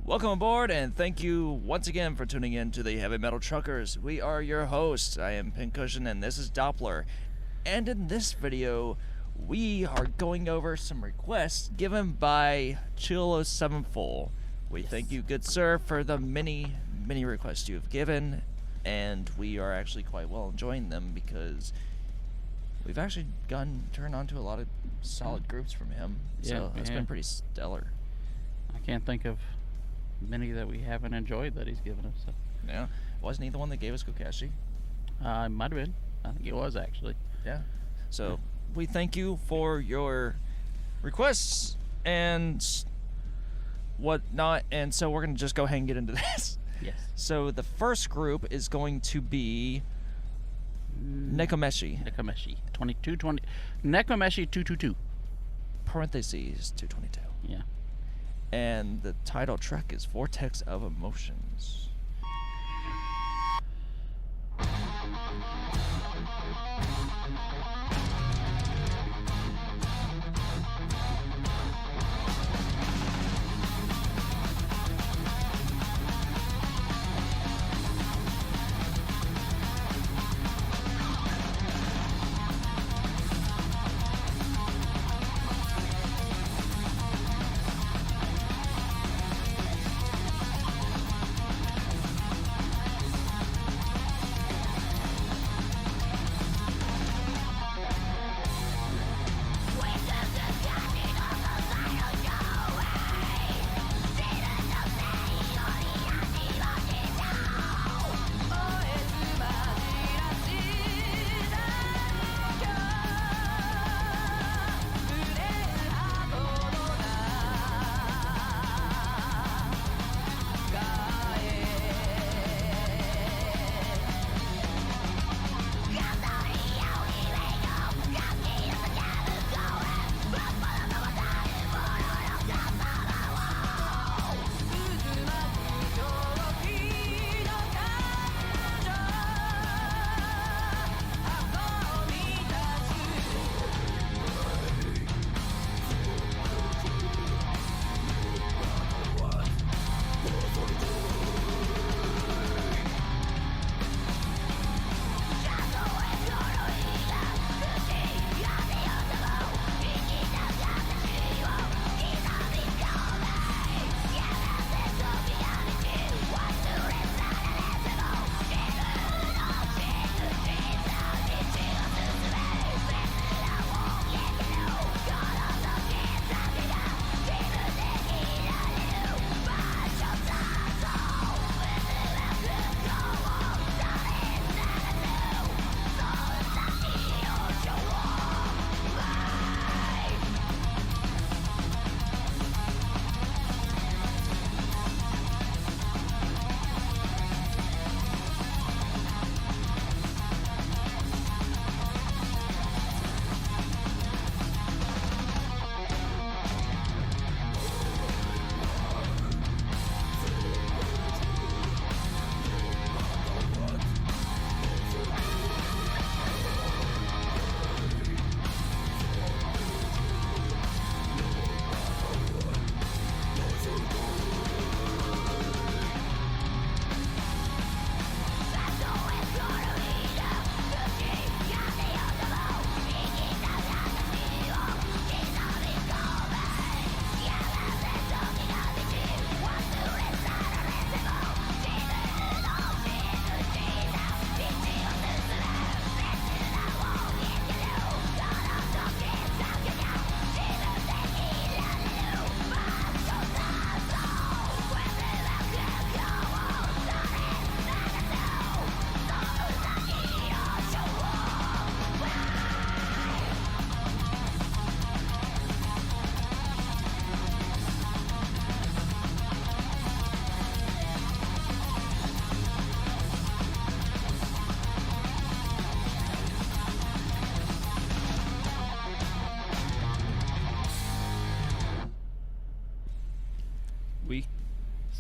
Welcome aboard, and thank you once again for tuning in to the Heavy Metal Truckers. We are your hosts. I am Pincushion, and this is Doppler. And in this video, we are going over some requests given by Chilo74. We thank you, good sir, for the many requests you have given, and we are actually quite well enjoying them because we've actually turned on to a lot of solid groups from him. So it's been pretty stellar. I can't think of many that we haven't enjoyed that he's given us. So. Yeah. Wasn't he the one that gave us Kokashi? It might have been. I think it was, actually. Yeah. So we thank you for your requests and whatnot. And so we're going to just go ahead and get into this. Yes. So the first group is going to be Nekomeshi. Nekomeshi. 2220. Nekomeshi 222. Parentheses 222. Yeah. And the title track is Vortex of Emotions.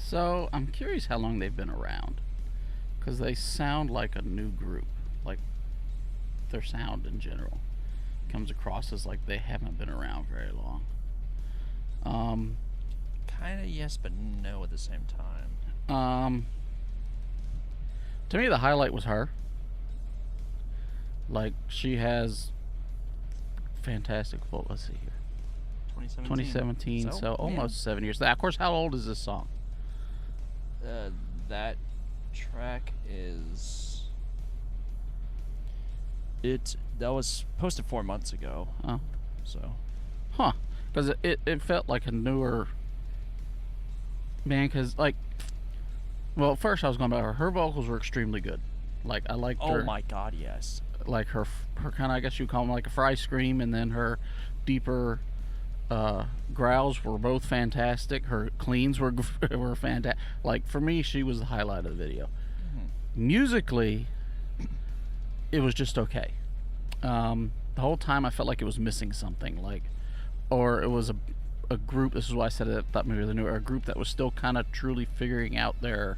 So, I'm curious how long they've been around. Because they sound like a new group. Like, their sound in general comes across as like they haven't been around very long. kind of yes, but no at the same time. To me, the highlight was her. Like, she has fantastic vocal. Let's see here. 2017, so almost 7 years. Of course, how old is this song? That track is... That was posted 4 months ago. Oh. So. Huh. Because it felt like a newer... Man, because, like... Well, first I was going about her. Her vocals were extremely good. Like, I liked her... Oh my god, yes. Like, her kind of, I guess you call them like a fry scream, and then her deeper... growls were both fantastic. Her cleans were fantastic. Like, for me, she was the highlight of the video. Mm-hmm. Musically, it was just okay. The whole time I felt like it was missing something, like, or it was a group. This is why I said I thought maybe they knew, or a group that was still kind of truly figuring out their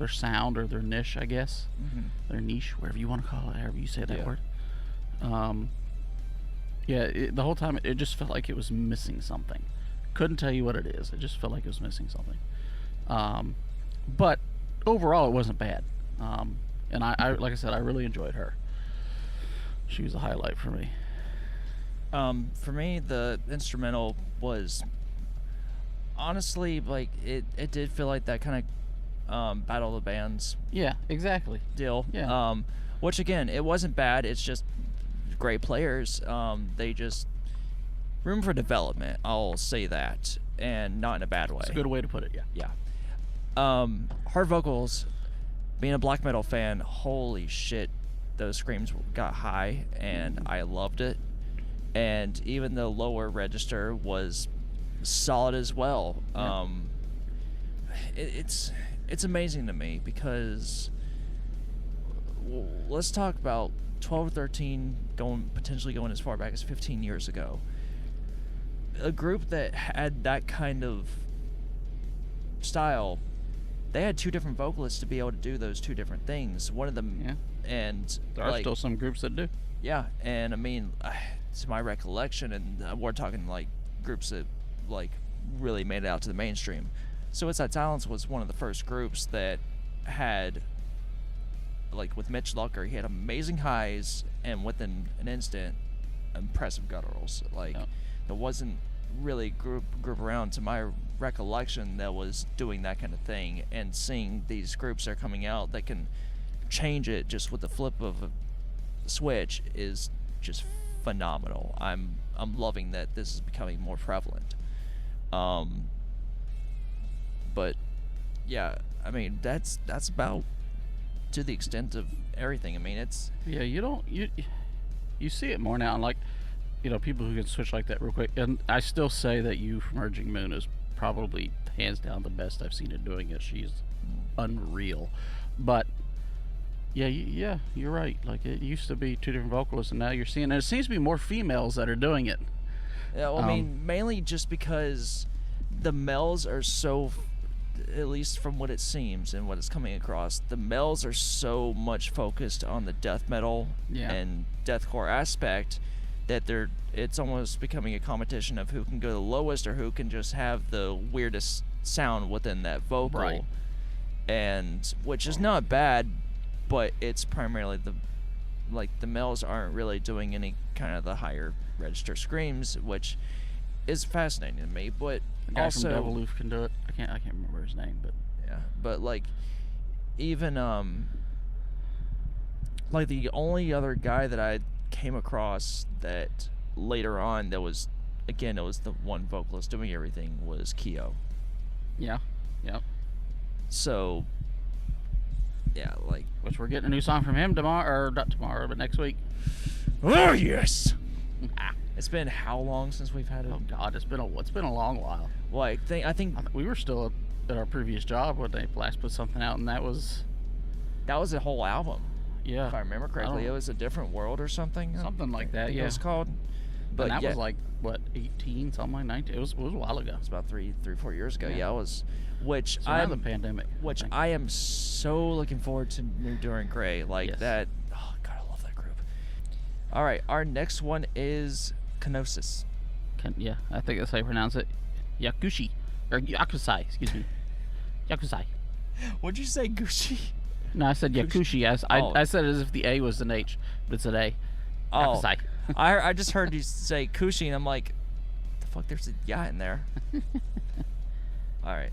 sound or their niche, I guess. Mm-hmm. Their niche, whatever you want to call it, however you say that word. Yeah, the whole time it just felt like it was missing something. Couldn't tell you what it is. It just felt like it was missing something. But overall, it wasn't bad. And I like I said, I really enjoyed her. She was a highlight for me. For me, the instrumental was honestly like it did feel like that kind of Battle of the Bands. Yeah, exactly. Deal. Yeah. Which again, it wasn't bad. It's just great players. They just room for development. I'll say that, and not in a bad way. It's a good way to put it. Yeah. Hard vocals. Being a black metal fan, holy shit, those screams got high, and I loved it. And even the lower register was solid as well. Yeah. It's amazing to me because let's talk about 12 or 13 potentially going as far back as 15 years ago. A group that had that kind of style, they had two different vocalists to be able to do those two different things. One of them, yeah. And there are still some groups that do. Yeah, and I mean, to my recollection, and we're talking like groups that like really made it out to the mainstream. Suicide Silence was one of the first groups that had, like with Mitch Lucker, he had amazing highs and within an instant, impressive gutturals. Like there wasn't really group around, to my recollection, that was doing that kind of thing. And seeing these groups that are coming out that can change it just with the flip of a switch is just phenomenal. I'm loving that this is becoming more prevalent. But yeah, I mean that's about to the extent of everything. I mean, it's you see it more now, and like, you know, people who can switch like that real quick. And I still say that You from Urging Moon is probably hands down the best I've seen it doing it. She's unreal. But yeah, you're right. Like, it used to be two different vocalists, and now you're seeing, and it seems to be more females that are doing it. Yeah, well, I mean, mainly just because the males are so, at least from what it seems and what it's coming across, the males are so much focused on the death metal and deathcore aspect that it's almost becoming a competition of who can go the lowest or who can just have the weirdest sound within that vocal. Right. And which is not bad, but it's primarily the males aren't really doing any kind of the higher register screams, which is fascinating to me. But the guy also, from Deviloof can do it. I can't remember his name, but yeah. But like, even like the only other guy that I came across that later on that was, again, it was the one vocalist doing everything, was Kyo. Yeah. So yeah, like, which we're getting a new song from him tomorrow, or not tomorrow, but next week. Oh yes. It's been how long since we've had it? Oh God, it's been a long while. Well, I think we were still at our previous job when they last put something out, and that was a whole album. Yeah, if I remember correctly, it was A Different World or something. Something like that. Yeah, it was called. But and that was like what, 18, something like 19. It was a while ago. It was about 3-4 years ago. Yeah, it was. Which the pandemic. Which I am so looking forward to New Duran Gray. Like that. Oh God, I love that group. All right, our next one is Knosis. I think that's how you pronounce it. Yakushi. Or Yakusai, excuse me. Yakusai. What'd you say, Gucci? No, I said Yakushi. I said it as if the A was an H, but it's an A. Oh, Yakusai. I just heard you say Kushi, and I'm like, the fuck, there's a ya in there. All right.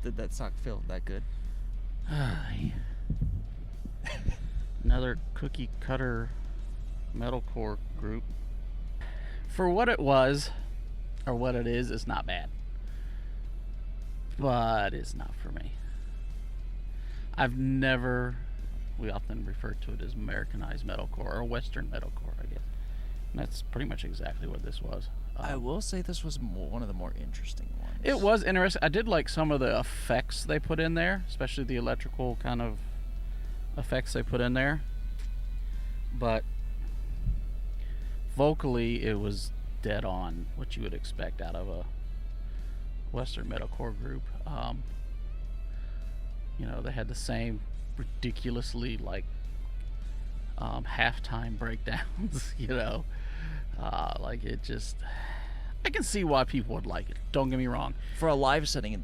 Did that sock feel that good? Another cookie cutter metalcore group. For what it was, or what it is, it's not bad. But it's not for me. We often refer to it as Americanized metalcore, or Western metalcore, I guess. And that's pretty much exactly what this was. I will say this was one of the more interesting ones. It was interesting. I did like some of the effects they put in there, especially the electrical kind of effects they put in there. But vocally, it was dead on what you would expect out of a Western metalcore group. They had the same ridiculously halftime breakdowns. I can see why people would like it. Don't get me wrong. For a live setting,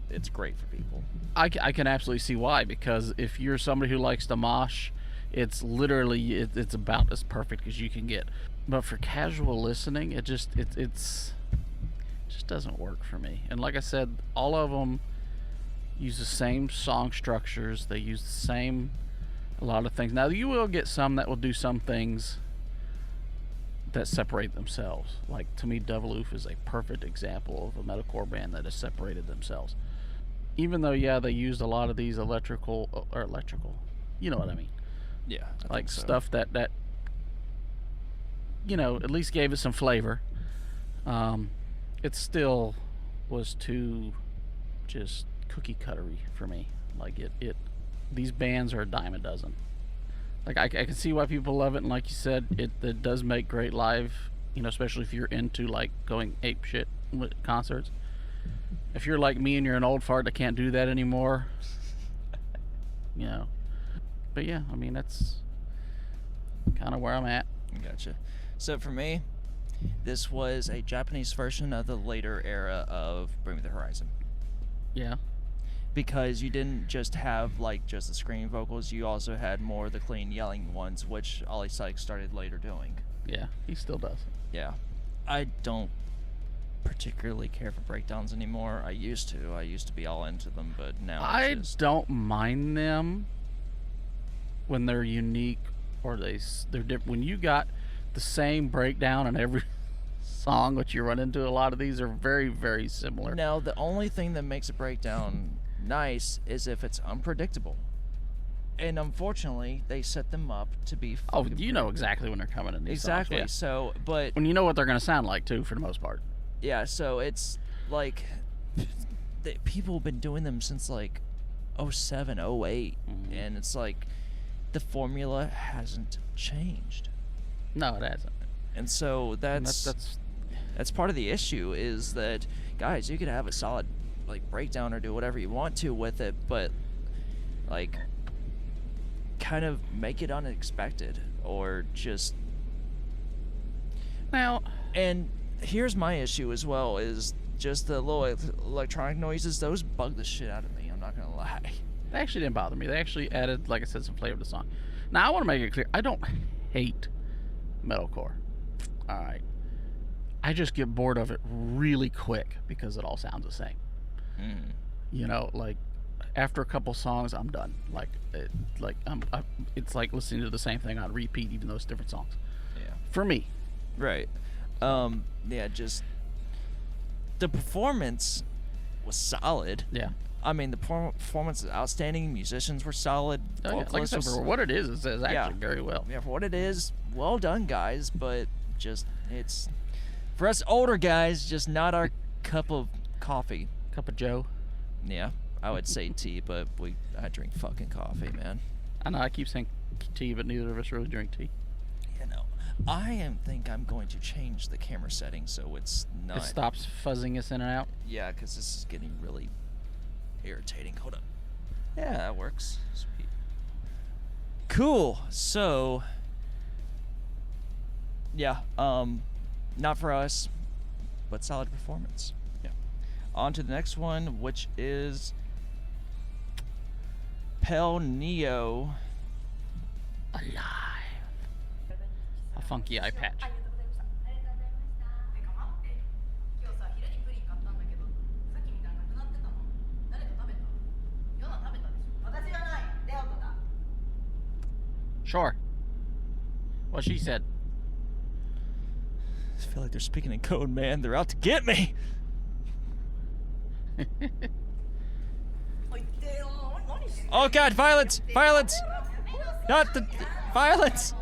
it's great for people. I can absolutely see why, because if you're somebody who likes to mosh, it's literally it's about as perfect as you can get. But for casual listening, it just doesn't work for me. And like I said, all of them use the same song structures. They use a lot of things. Now you will get some that will do some things that separate themselves. Like, to me, Deviloof is a perfect example of a metalcore band that has separated themselves. Even though, yeah, they used a lot of these electrical, you know what I mean? Yeah, I Like think so. stuff that you know, at least gave it some flavor. It still was too just cookie cuttery for me. Like these bands are a dime a dozen. Like I can see why people love it, and like you said, it does make great live. You know, especially if you're into like going ape shit with concerts. If you're like me and you're an old fart that can't do that anymore, you know. But yeah, I mean that's kind of where I'm at. Gotcha. So for me, this was a Japanese version of the later era of Bring Me the Horizon. Yeah. Because you didn't just have like just the screaming vocals, you also had more of the clean yelling ones, which Ollie Sykes started later doing. Yeah, he still does. Yeah. I don't particularly care for breakdowns anymore. I used to be all into them, but now I don't mind them when they're unique or they're different. When you got the same breakdown in every song, which you run into, a lot of these are very, very similar. Now, the only thing that makes a breakdown nice is if it's unpredictable. And unfortunately, they set them up to be Oh, you know exactly when they're coming in these exactly. songs. Yeah. So, but when you know what they're going to sound like too, for the most part. Yeah, so it's like people have been doing them since like 07, 08, and it's like the formula hasn't changed. No, it hasn't. And so that's part of the issue is that, guys, you could have a solid like breakdown or do whatever you want to with it, but like kind of make it unexpected or just now. And here's my issue as well is just the little electronic noises. Those bug the shit out of me, I'm not gonna lie. They actually didn't bother me. They actually added, like I said, some flavor to the song. Now I want to make it clear, I don't hate metalcore. Alright, I just get bored of it really quick because it all sounds the same. You know, like after a couple songs I'm done. Like it's like listening to the same thing on repeat even though it's different songs. Yeah, for me. Right. Yeah, just the performance was solid. Yeah. I mean, the performance is outstanding. Musicians were solid. Oh, yeah. Like I said, for what it is actually very well. Yeah, for what it is, well done, guys. But just it's for us older guys, just not our cup of coffee. Cup of joe. Yeah, I would say tea, but I drink fucking coffee, man. I know I keep saying tea, but neither of us really drink tea. You know, think I'm going to change the camera setting so it's not. It stops fuzzing us in and out. Yeah, because this is getting really irritating. Hold up. Yeah, that works. Sweet. Cool. So, yeah, not for us, but solid performance. Yeah. On to the next one, which is PaleNeo. Alive. A funky eye patch. Sure. What she said. I feel like they're speaking in code, man. They're out to get me. Oh God, violence! Violence! Not the violence!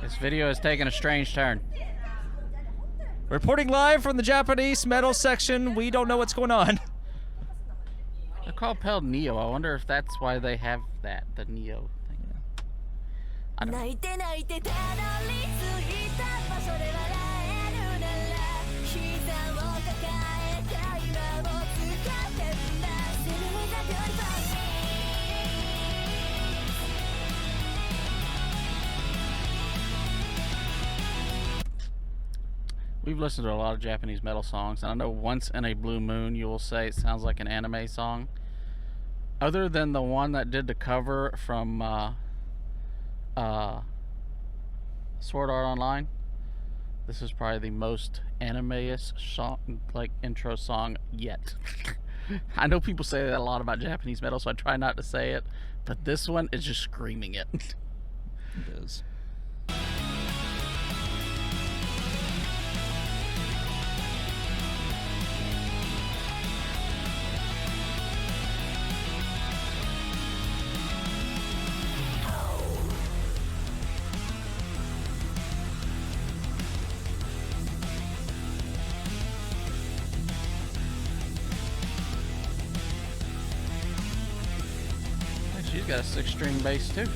This video has taken a strange turn. Reporting live from the Japanese metal section. We don't know what's going on. They're called PaleNeo. I wonder if that's why they have that, the Neo thing. I don't know. We've listened to a lot of Japanese metal songs, and I know once in a blue moon you will say it sounds like an anime song. Other than the one that did the cover from Sword Art Online, this is probably the most anime-ish song, like intro song yet. I know people say that a lot about Japanese metal, so I try not to say it, but this one is just screaming it. It is. got a 6-string bass too.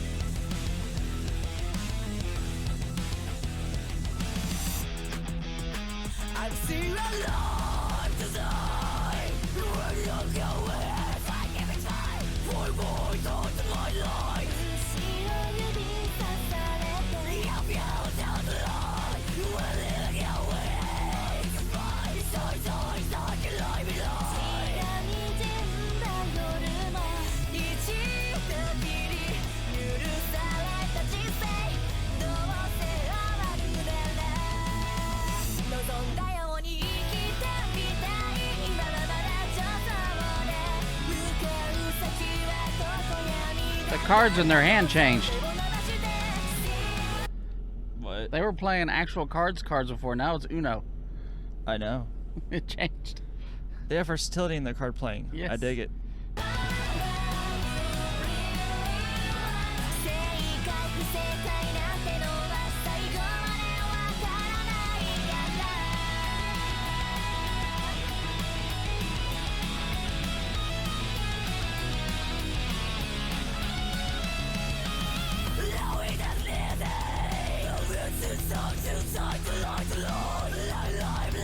The cards in their hand changed. What? They were playing actual cards before. Now it's Uno. I know. It changed. They have versatility in their card playing. Yes. I dig it.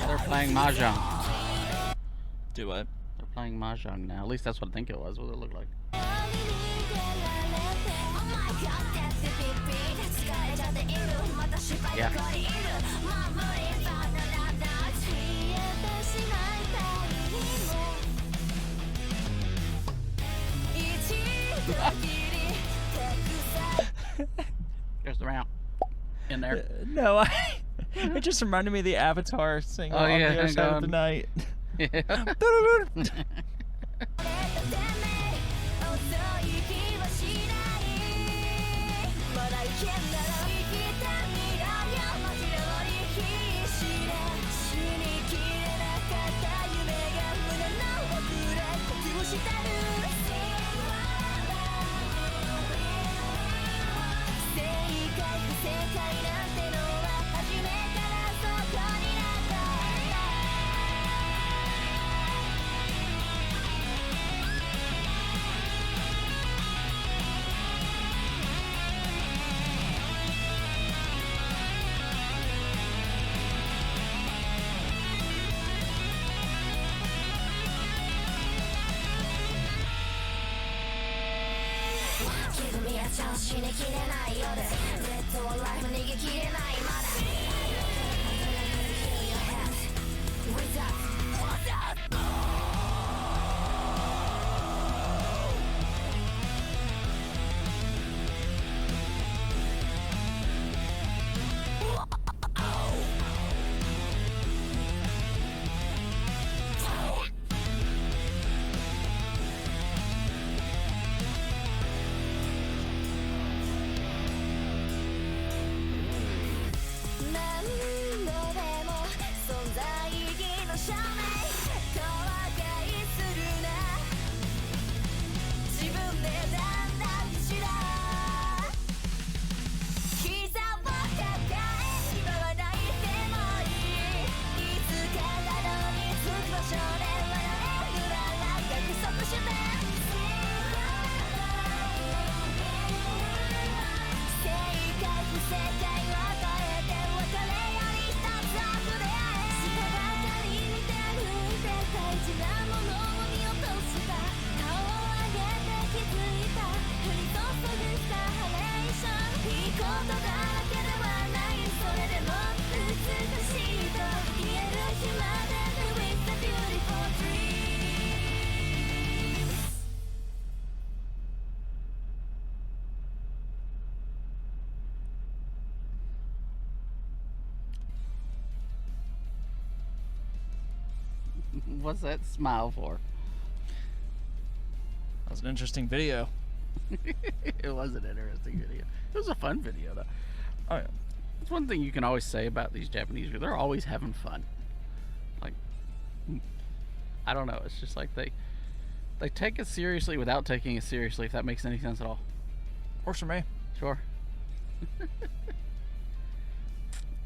They're playing Mahjong. Do what? They're playing Mahjong now. At least that's what I think it was. What it looked like. Yeah. There's the round in there. No, it just reminded me of the Avatar singing on the other side of the night. Yeah. What's that smile for? That was an interesting video. It was an interesting video. It was a fun video, though. Oh, yeah. That's one thing you can always say about these Japanese. They're always having fun. Like, I don't know. It's just like they take it seriously without taking it seriously, if that makes any sense at all. Works for me. Sure.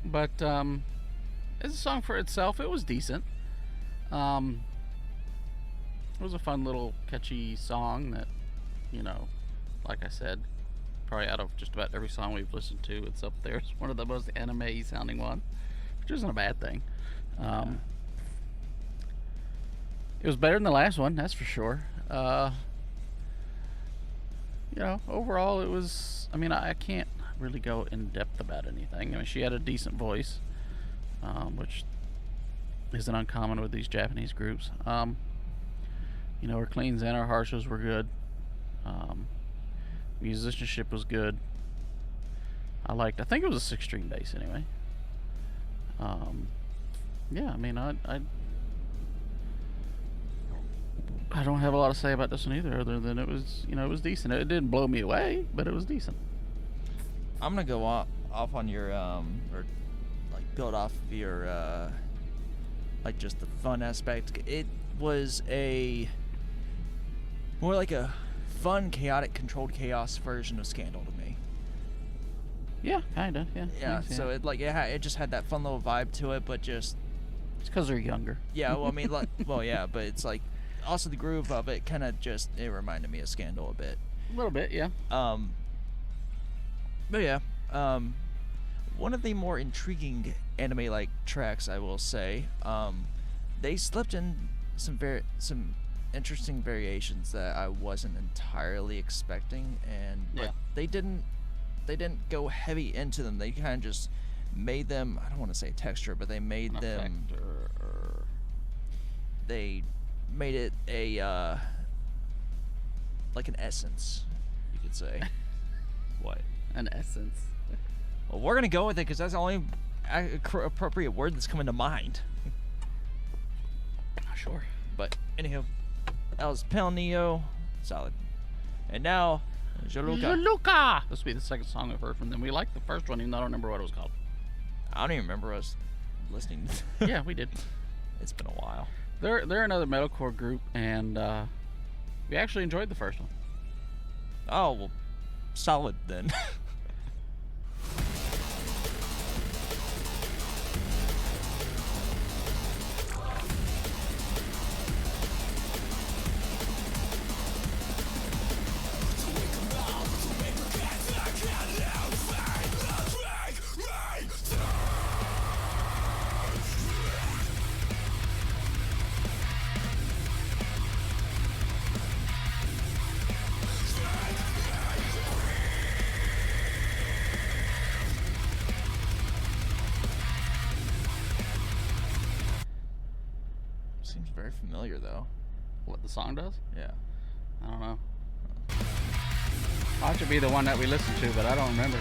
But as a song for itself, it was decent. It was a fun little catchy song that, you know, like I said, probably out of just about every song we've listened to, it's up there. It's one of the most anime sounding ones, which isn't a bad thing. It was better than the last one, that's for sure. Overall, it was. I mean, I can't really go in depth about anything. I mean, she had a decent voice, which isn't uncommon with these Japanese groups. Her cleans and her harshes were good. Musicianship was good. I think it was a 6-string bass anyway. I mean, I don't have a lot to say about this one either, other than it was decent. It didn't blow me away, but it was decent. I'm gonna go off on your or like build off of your like just the fun aspect. It was more like a fun, chaotic, controlled chaos version of Scandal to me. Yeah, kinda. Yeah. Yeah. So it just had that fun little vibe to it, but just it's because they're younger. Yeah. Well, I mean, but it's like also the groove of it kind of it reminded me of Scandal a bit. A little bit, yeah. But yeah, one of the more intriguing anime-like tracks, I will say. They slipped in some interesting variations that I wasn't entirely expecting, but they didn't go heavy into them. They kind of just made them. I don't want to say texture, but they made them. They made it a like an essence, you could say. What? An essence. Well, we're gonna go with it because that's the only appropriate word that's coming to mind. Sure. But anyhow, that was PaleNeo, solid. And now, Jiluka. Jiluka! This will be the second song I've heard from them. We liked the first one, even though I don't remember what it was called. I don't even remember us listening. Yeah, we did. It's been a while. They're another metalcore group, and we actually enjoyed the first one. Oh, well, solid then. Seems very familiar, though. What the song does? Yeah. I don't know. Ought to be the one that we listened to, but I don't remember.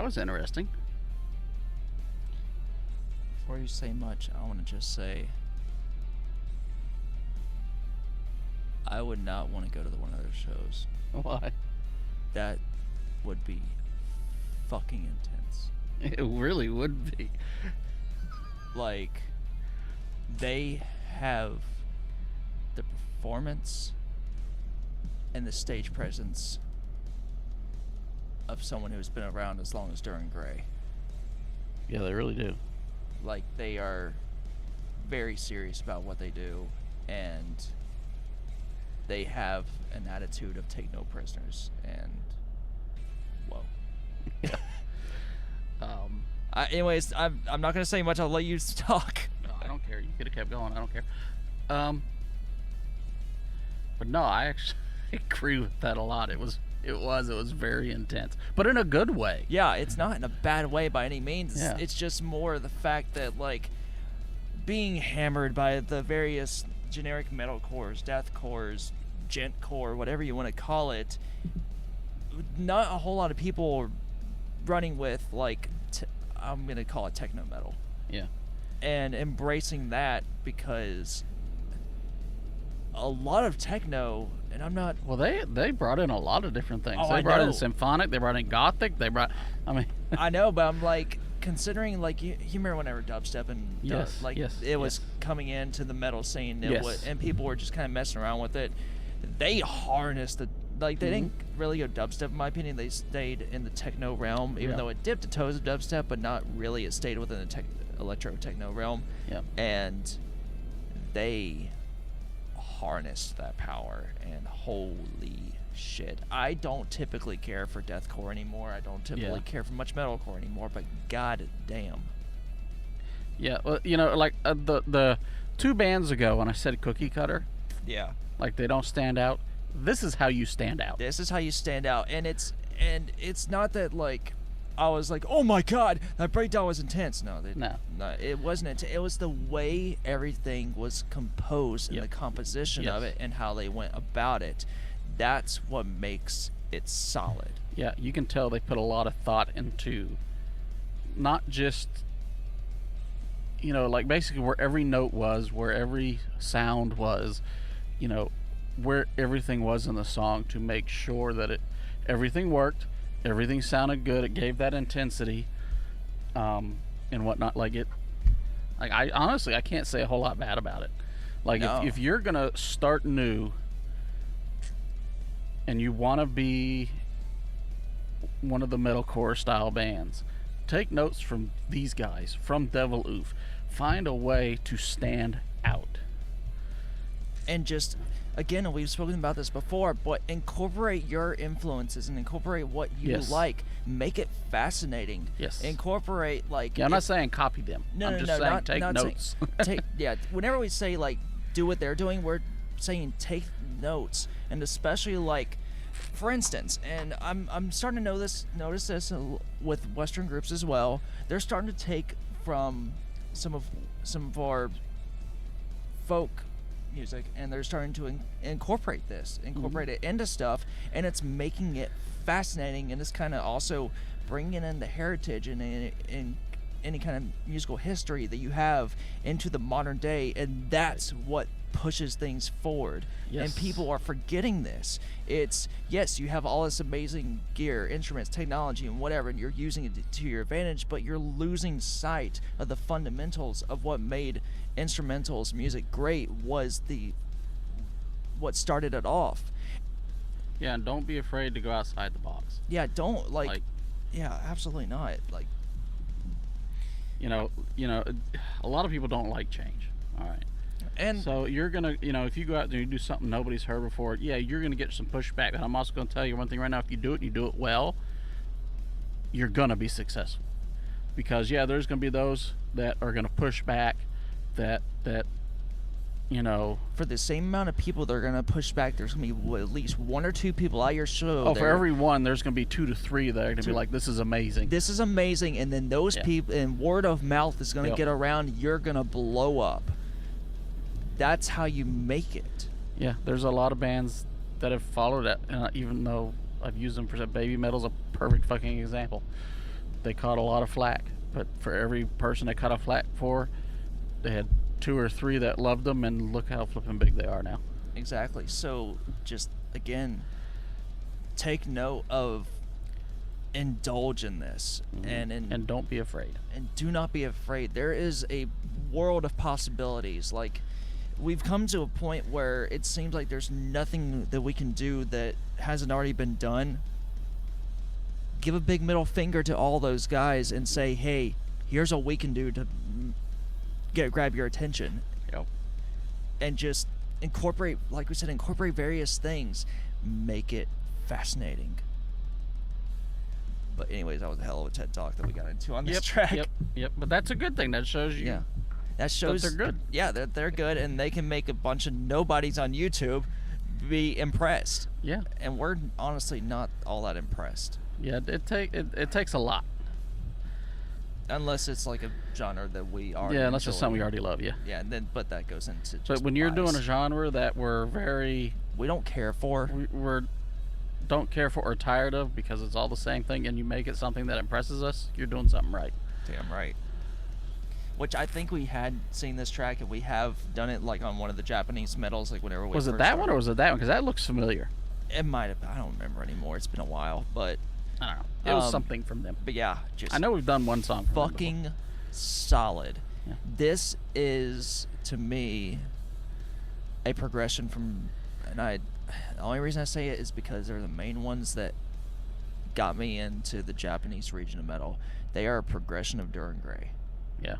that was interesting. Before you say much, I want to just say I would not want to go to one of their shows. Why? That would be fucking intense. It really would be. Like, they have the performance and the stage presence of someone who's been around as long as Duran Gray. Yeah, they really do. Like, they are very serious about what they do, and they have an attitude of take no prisoners, and whoa. Yeah. Anyways, I'm not gonna say much. I'll let you talk. No, I don't care. You could have kept going. I don't care. But no, I actually agree with that a lot. It was very intense, but in a good way. Yeah, it's not in a bad way by any means. Yeah. It's just more the fact that, like, being hammered by the various generic metalcores, deathcores, gentcore, whatever you want to call it, not a whole lot of people are running with, like, I'm going to call it techno metal. Yeah. And embracing that, because a lot of techno, and I'm not... Well, they brought in a lot of different things. Oh, They I brought know. in symphonic, they brought in gothic, I mean... I know, but I'm like, considering, like, you remember whenever dubstep and Yes, like yes, it was yes. coming into the metal scene, Yes. and people were just kind of messing around with it. They harnessed the, like, they didn't really go dubstep, in my opinion. They stayed in the techno realm, even Yeah. though it dipped the toes of dubstep, but not really. It stayed within the electro techno realm. Yeah. And they harnessed that power, and holy shit. I don't typically care for deathcore anymore. I don't typically care for much metalcore anymore, but god damn. Yeah, well, you know, like the 2 bands ago when I said cookie cutter, Yeah. like they don't stand out. This is how you stand out. This is how you stand out, and it's not that, like, I was like, oh my god, that breakdown was intense. No, No. it wasn't. It was the way everything was composed and Yep. the composition of Yes. it and how they went about it. That's what makes it solid. Yeah, you can tell they put a lot of thought into not just, you know, like basically where every note was, where every sound was, you know, where everything was in the song to make sure that everything worked, everything sounded good, it gave that intensity, and whatnot. Like I honestly, I can't say a whole lot bad about it. Like, No. if you're gonna start new and you want to be one of the metalcore style bands, take notes from these guys, from Devil Oof. Find a way to stand out. And just, again, we've spoken about this before, but incorporate your influences and incorporate what you Yes. like. Make it fascinating. Yes. Incorporate, like... Yeah, I'm not saying copy them. No, I'm no, just no, saying not, take not notes. Saying, whenever we say, like, do what they're doing, we're saying take notes. And especially, like, for instance, and I'm starting to notice this with Western groups as well. They're starting to take from some of our folk music, and they're starting to incorporate it into stuff, and it's making it fascinating, and it's kind of also bringing in the heritage and any kind of musical history that you have into the modern day, and that's what pushes things forward. Yes. And people are forgetting this. It's, yes, you have all this amazing gear, instruments, technology, and whatever, and you're using it to your advantage, but you're losing sight of the fundamentals of what made instrumentals music great, was what started it off. Yeah, and don't be afraid to go outside the box. Yeah, don't, yeah, absolutely not. Like, You know, a lot of people don't like change. All right. and So you're gonna, if you go out there and you do something nobody's heard before, yeah, you're gonna get some pushback. But I'm also gonna tell you one thing right now: if you do it, and you do it well, you're gonna be successful. Because there's gonna be those that are gonna push back, that for the same amount of people that are going to push back, there's going to be at least 1 or 2 people at your show. Oh, for every one, there's gonna be 2 to 3 that are gonna be like, "This is amazing." This is amazing, and then those people, and word of mouth is going to get around. You're going to blow up. That's how you make it. Yeah, there's a lot of bands that have followed it, and even though I've used them for Baby Metal's a perfect fucking example. they caught a lot of flack. But for every person they caught a flack for, they had 2 or 3 that loved them, and look how flipping big they are now. Exactly. So just again, take note of, indulge in this, and don't be afraid. And do not be afraid. There is a world of possibilities. Like, we've come to a point where it seems like there's nothing that we can do that hasn't already been done. Give a big middle finger to all those guys and say, hey, here's what we can do to grab your attention. Yep. And just incorporate, like we said, incorporate various things. Make it fascinating. But anyways, that was a hell of a TED Talk that we got into on this track. Yep. But that's a good thing. That shows you. Yeah. That shows they're good. Yeah, they're good, and they can make a bunch of nobodies on YouTube be impressed. Yeah. And we're honestly not all that impressed. Yeah, it takes a lot. Unless it's like a genre that we already Yeah, unless enjoy. it's something we already love, yeah. Yeah, and then but that goes into just But when you're bias. doing a genre that we don't care for. we're don't care for or tired of because it's all the same thing, and you make it something that impresses us, you're doing something right. Damn right. Which I think we had seen this track, and we have done it like on one of the Japanese metals, like whenever we Was it first that started. one or was it that one? Because that looks familiar. It might have. I don't remember anymore. It's been a while, but I don't know. It was something from them. But yeah, just I know we've done one song from them fucking solid. Yeah. This is, to me, a progression from, and the only reason I say it is because they're the main ones that got me into the Japanese region of metal. They are a progression of Duran Gray. Yeah.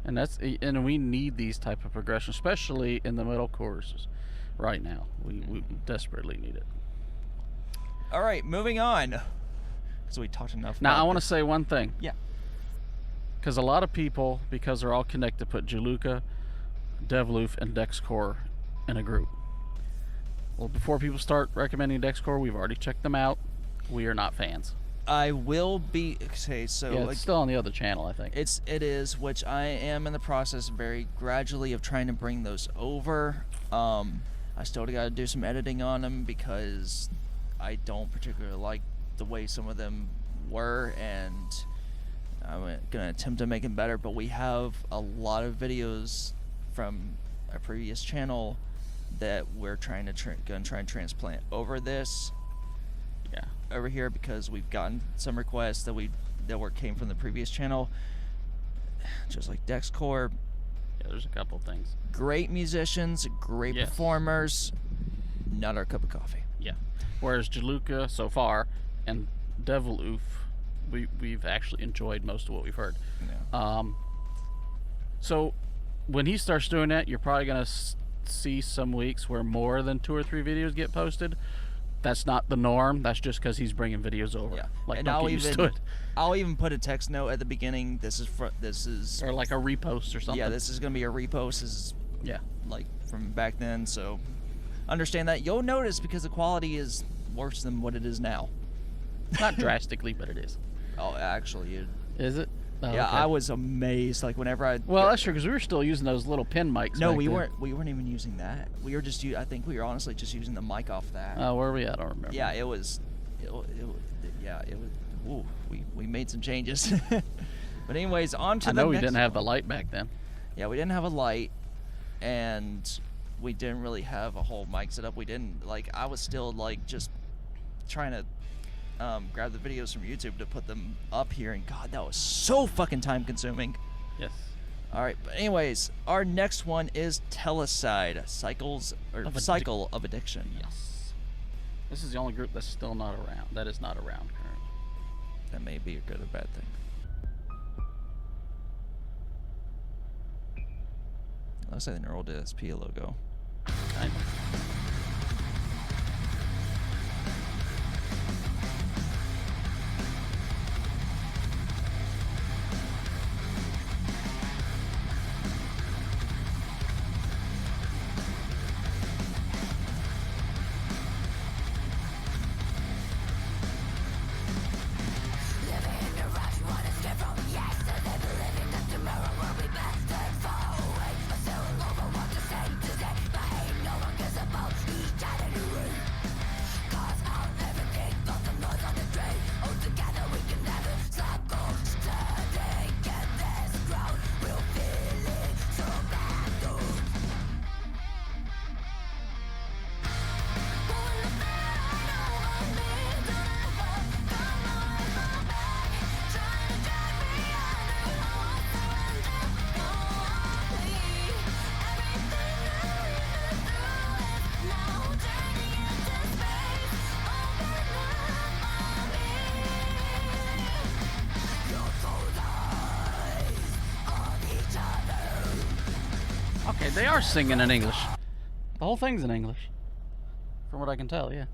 And we need these type of progression, especially in the metal choruses right now. We desperately need it. All right, moving on. Because we talked enough. Now, about I want to this. say one thing. Yeah. Because a lot of people, because they're all connected, put Jiluka, Devloof, and Dexcore in a group. Well, before people start recommending Dexcore, we've already checked them out. We are not fans. I will be. Okay, so Yeah, like, it's still on the other channel, I think. It is, which I am in the process very gradually of trying to bring those over. I still got to do some editing on them because I don't particularly like the way some of them were, and I'm gonna attempt to make them better. But we have a lot of videos from a previous channel that we're trying to gonna try and transplant over this. Yeah. Over here, because we've gotten some requests that came from the previous channel, just like Dexcore. Yeah, there's a couple things. Great musicians, great Yes. performers, not our cup of coffee. Yeah. Whereas Jiluka, so far, and Devloof, we've actually enjoyed most of what we've heard. Yeah. So when he starts doing that, you're probably gonna see some weeks where more than 2 or 3 videos get posted. That's not the norm. That's just because he's bringing videos over. Yeah. Like, And don't get used to it. I'll even put a text note at the beginning. This is Or like a repost or something. yeah, this is gonna be a repost. This is Yeah. like from back then, so understand that. You'll notice because the quality is worse than what it is now. Not drastically, but it is. Oh, actually, Is it? Oh, yeah, okay. I was amazed. Like whenever I Well, that's true because we were still using those little pin mics. no, back we then. weren't. We weren't even using that. We were just. I think we were honestly just using the mic off that. Where were we at? I don't remember. Yeah, it was. Yeah, it was. Ooh, we made some changes. But anyways, on to I the know we next didn't have the one. light back then. Yeah, we didn't have a light, and we didn't really have a whole mic set up. We didn't like. I was still like just trying to grab the videos from YouTube to put them up here, and God, that was so fucking time consuming. Yes. All right, but anyways, our next one is Telecide, Cycle of Addiction. Yes. This is the only group that's still not around. That is not around currently. That may be a good or bad thing. Looks like the Neural DSP logo. Kind of. They are singing in English. The whole thing's in English, from what I can tell. Yeah.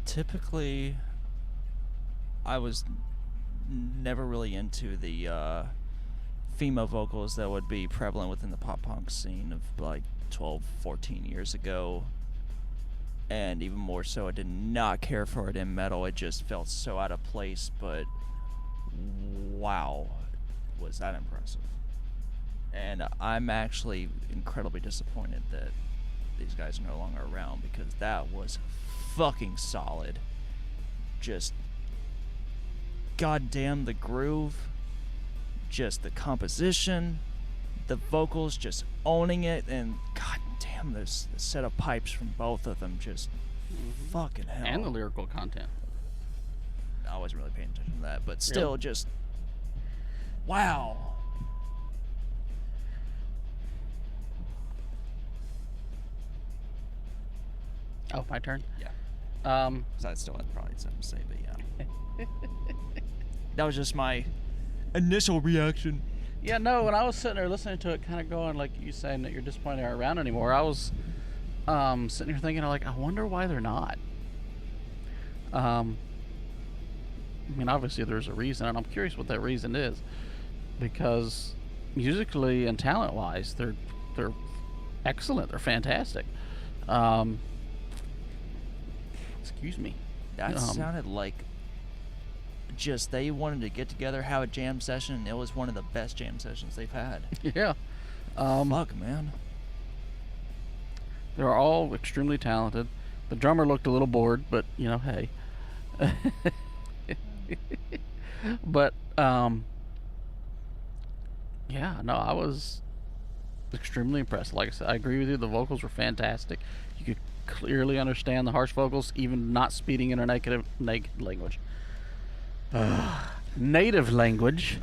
Typically, I was never really into the female vocals that would be prevalent within the pop punk scene of like 12, 14 years ago. And even more so, I did not care for it in metal. It just felt so out of place, but wow, was that impressive. And I'm actually incredibly disappointed that these guys are no longer around, because that was fucking solid. Just goddamn the groove, just the composition, the vocals just owning it, and goddamn the set of pipes from both of them, just fucking hell. And the lyrical content. I wasn't really paying attention to that, but still, just wow. Oh, my turn? Yeah. So I still had probably something to say, but yeah. That was just my initial reaction. Yeah, no, when I was sitting there listening to it, kind of going, like you saying that you're disappointed they're around anymore, I was sitting here thinking, like, I wonder why they're not. I mean, obviously there's a reason, and I'm curious what that reason is. Because musically and talent-wise, they're excellent. They're fantastic. Excuse me. That sounded like just they wanted to get together, have a jam session, and it was one of the best jam sessions they've had. Yeah. Fuck, man. They were all extremely talented. The drummer looked a little bored, but you know, hey. But yeah, no, I was extremely impressed. Like I said, I agree with you. The vocals were fantastic. You could clearly understand the harsh vocals, even not speaking in a naked language. Native language.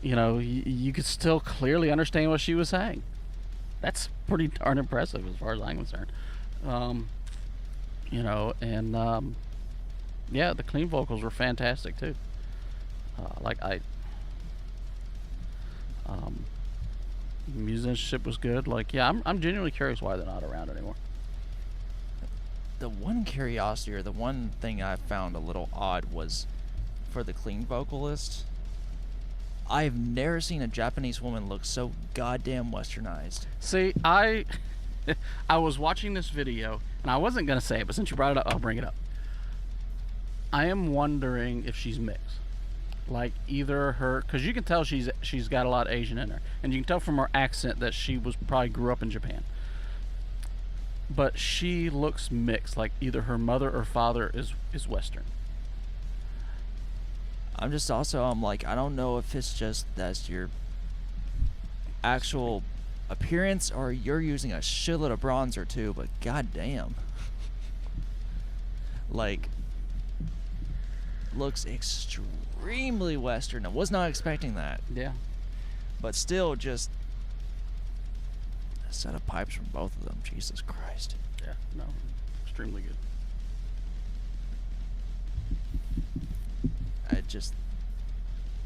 You know, you could still clearly understand what she was saying. That's pretty darn impressive as far as I'm concerned. You know, and yeah, the clean vocals were fantastic too. Musicianship was good. Like, yeah, I'm genuinely curious why they're not around anymore. The one curiosity, or the one thing I found a little odd, was for the clean vocalist. I've never seen a Japanese woman look so goddamn westernized. See, I was watching this video, and I wasn't gonna say it, but since you brought it up, I'll bring it up. I am wondering if she's mixed. Like, either her, because you can tell she's got a lot of Asian in her, and you can tell from her accent that she probably grew up in Japan. But she looks mixed, like either her mother or father is Western. I'm like, I don't know if it's just that's your actual appearance or you're using a shitload of bronzer too, but goddamn. Like, looks extremely Western. I was not expecting that. Yeah. But still, just a set of pipes from both of them. Jesus Christ. Yeah, no, extremely good.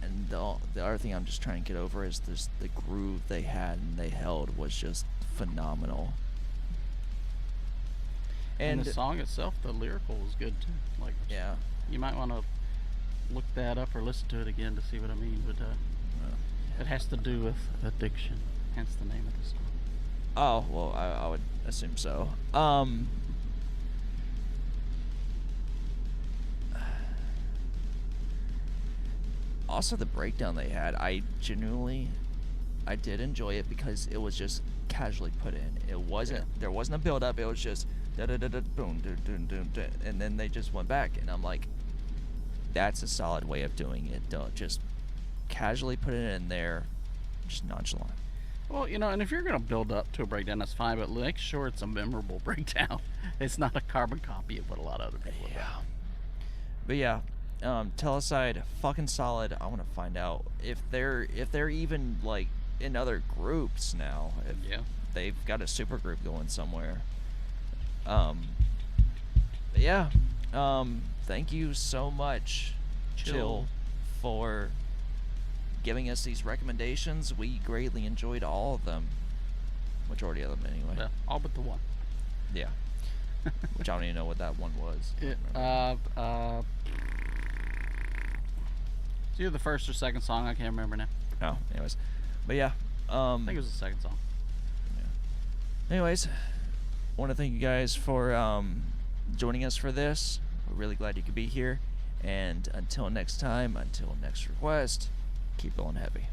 And the other thing I'm just trying to get over is the groove they had and they held was just phenomenal. And the song itself, the lyrical was good too. Like, yeah, you might want to look that up or listen to it again to see what I mean. But it has to do with addiction, hence the name of the song. Oh, well, I would assume so. Also, the breakdown they had, I did enjoy it because it was just casually put in. It wasn't, there wasn't a build up. It was just da da da da boom, and then they just went back, and I'm like, that's a solid way of doing it. Don't just casually put it in there, just nonchalant. Well, you know, and if you're going to build up to a breakdown, that's fine, but make sure it's a memorable breakdown. It's not a carbon copy of what a lot of other people have done. But yeah, Telecide, fucking solid. I want to find out if they're even like in other groups now. If they've got a super group going somewhere. But yeah, thank you so much, Jill, for giving us these recommendations. We greatly enjoyed all of them. Majority of them, anyway. Yeah, all but the one. Yeah. Which I don't even know what that one was. It's either the first or second song. I can't remember now. Oh, anyways. But yeah. I think it was the second song. Yeah. Anyways, want to thank you guys for joining us for this. We're really glad you could be here. And until next time, until next request, keep rolling heavy.